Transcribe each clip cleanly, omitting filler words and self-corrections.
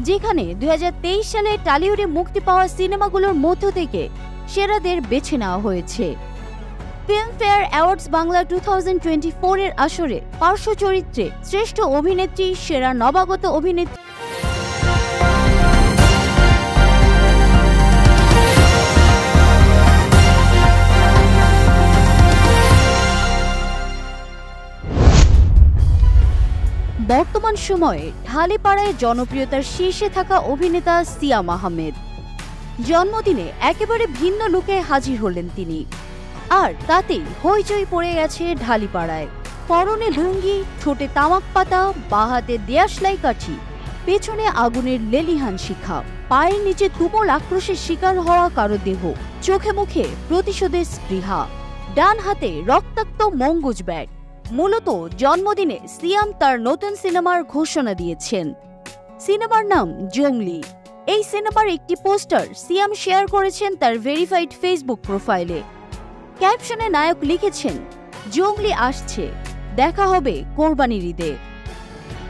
যেখানে 2023 সালে টলিউডে মুক্তি পাওয়া সিনেমাগুলোর মধ্য থেকে সেরাদের বেছে নেওয়া হয়েছে। ফিল্মফেয়ার অ্যাওয়ার্ডস বাংলা 2024 এর আসরে পার্শ্ব চরিত্রে শ্রেষ্ঠ অভিনেত্রী, সেরা নবাগত অভিনেত্রী, বর্তমান সময়ে ঢালিপাড়ায় জনপ্রিয়তার শীর্ষে থাকা অভিনেতা সিয়াম আহমেদ। জন্মদিনে একেবারে ভিন্ন লুকে হাজির হলেন তিনি, আর তাতেই হইচই পড়ে গেছে ঢালিপাড়ায়। পরনে লুঙ্গি, ঠোঁটে তামাক পাতা, বাঁ হাতে দেয়াশলাই কাঠি, পেছনে আগুনের লেলিহান শিখা, পায়ের নিচে তুমুল আক্রোশের শিকার হওয়া কারো দেহ, চোখে মুখে প্রতিশোধের স্পৃহা, ডান হাতে রক্তাক্ত মঙ্গজ ব্যাট। মূলত জন্মদিনে সিয়াম তার নতুন সিনেমার ঘোষণা দিয়েছেন। সিনেমার নাম জংলি। এই সিনেমার একটি পোস্টার সিয়াম শেয়ার করেছেন তার ভেরিফাইড ফেসবুক প্রোফাইলে। ক্যাপশনে নায়ক লিখেছেন, জংলি আসছে, দেখা হবে কোরবানির ঈদে।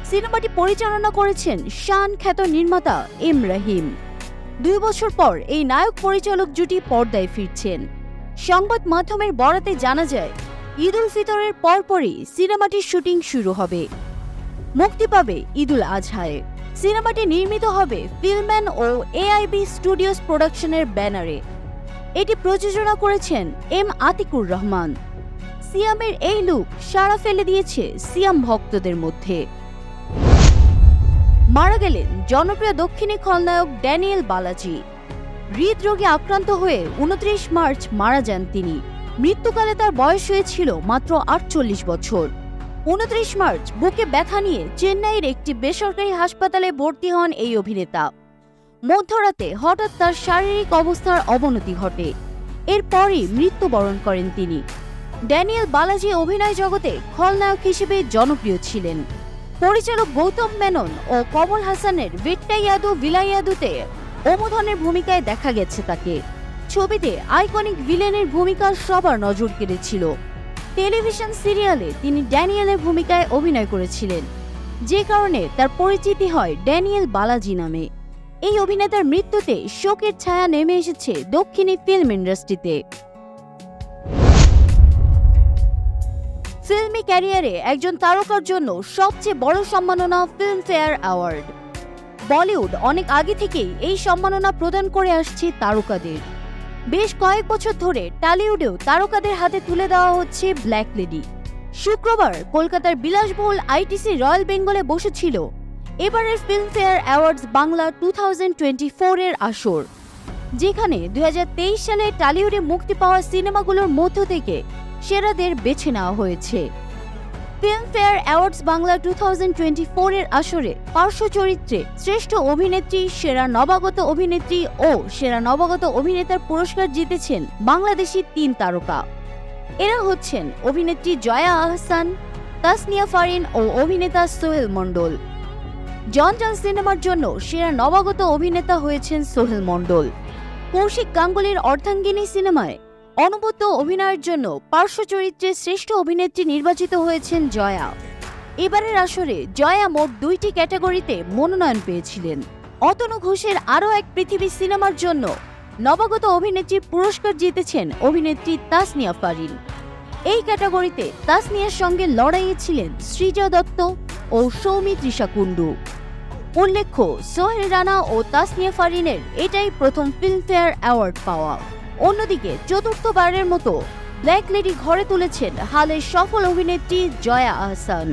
সিনেমাটি পরিচালনা করেছেন শান খ্যাত নির্মাতা এম রহিম। 2 বছর পর এই নায়ক পরিচালক জুটি পর্দায় ফিরছেন। সংবাদ মাধ্যমের বরাতে জানা যায়, ঈদ উল ফিতরের পরপরই সিনেমাটির শুটিং শুরু হবে। মুক্তি পাবে ঈদ উল আজহায়। সিনেমাটি নির্মিত হবে ফিল্মম্যান ও এআইবি স্টুডিওস প্রোডাকশনের ব্যানারে। এটি প্রযোজনা করেছেন এম আতিকুর রহমান। সিয়ামের এই লুক সাড়া ফেলে দিয়েছে সিয়াম ভক্তদের মধ্যে। মারা গেলেন জনপ্রিয় দক্ষিণী খলনায়ক ড্যানিয়েল বালাজি। হৃদরোগে আক্রান্ত হয়ে 29 মার্চ মারা যান তিনি। মৃত্যুকালে তার বয়স হয়েছিল মাত্র 48 বছর। 29 মার্চ বুকে ব্যথা নিয়ে চেন্নাইয়ের একটি বেসরকারি হাসপাতালে ভর্তি হন এই অভিনেতা। মধ্যরাতে হঠাৎ তার শারীরিক অবস্থার অবনতি ঘটে। এরপরই মৃত্যুবরণ করেন তিনি। ড্যানিয়েল বালাজি অভিনয় জগতে খলনায়ক হিসেবে জনপ্রিয় ছিলেন। পরিচালক গৌতম মেনন ও কমল হাসানের ভেট্টাইয়াদু ভিলাইয়াদুতে অমোধনের ভূমিকায় দেখা গেছে তাকে। ছবিতে আইকনিক ভিলেনের ভূমিকা সবার নজর কেড়েছিল। টেলিভিশন সিরিয়ালে তিনি ড্যানিয়েলের ভূমিকায় অভিনয় করেছিলেন, যে কারণে তার পরিচিতি হয় ড্যানিয়েল বালাজি নামে। এই অভিনেতার মৃত্যুতে শোকের ছায়া নেমে এসেছে দক্ষিণী ফিল্ম ইন্ডাস্ট্রিতে। ফিল্মি ক্যারিয়ারে একজন তারকার জন্য সবচেয়ে বড় সম্মাননা ফিল্মফেয়ার অ্যাওয়ার্ড। বলিউড অনেক আগে থেকেই এই সম্মাননা প্রদান করে আসছে তারকাদের। বেশ কয়েক বছর ধরে টলিউডেও তারকাদের হাতে তুলে দেওয়া হচ্ছে ব্ল্যাক লেডি। শুক্রবার কলকাতার বিলাসবহুল আইটিসি রয়্যাল বেঙ্গলে বসেছিল এবারের ফিল্মফেয়ার অ্যাওয়ার্ডস বাংলা 2024 এর আসর, যেখানে 2023 সালে টলিউডে মুক্তি পাওয়া সিনেমাগুলোর মধ্য থেকে সেরাদের বেছে নেওয়া হয়েছে। ফিল্মফেয়ার অ্যাওয়ার্ডস বাংলা 2024 এর আসরে পার্শ্ব চরিত্রে শ্রেষ্ঠ অভিনেত্রী, সেরা নবাগত অভিনেত্রী ও সেরা নবাগত অভিনেতার পুরস্কার জিতেছেন বাংলাদেশি 3 তারকা। এরা হচ্ছেন অভিনেত্রী জয়া আহসান, তাসনিয়া ফারিন ও অভিনেতা সোহেল মণ্ডল। জঞ্জাল সিনেমার জন্য সেরা নবাগত অভিনেতা হয়েছেন সোহেল মণ্ডল। কৌশিক গাঙ্গুলির অর্ধাঙ্গিনী সিনেমায় অনবদ্য অভিনয়ের জন্য পার্শ্ব চরিত্রে শ্রেষ্ঠ অভিনেত্রী নির্বাচিত হয়েছেন জয়া। এবারের আসরে জয়া মোট 2টি ক্যাটাগরিতে মনোনয়ন পেয়েছিলেন। অতনু ঘোষের আরও এক পৃথিবী সিনেমার জন্য নবাগত অভিনেত্রীর পুরস্কার জিতেছেন অভিনেত্রী তাসনিয়া ফারিন। এই ক্যাটাগরিতে তাসনিয়ার সঙ্গে লড়াইয়ে ছিলেন সৃজা দত্ত ও সৌমিত্রিষা কুণ্ডু। উল্লেখ্য, সোহেল রানা ও তাসনিয়া ফারিনের এটাই প্রথম ফিল্মফেয়ার অ্যাওয়ার্ড পাওয়া। অন্যদিকে চতুর্থবারের মতো ব্ল্যাক লেডি ঘরে তুলেছেন হালের সফল অভিনেত্রী জয়া আহসান।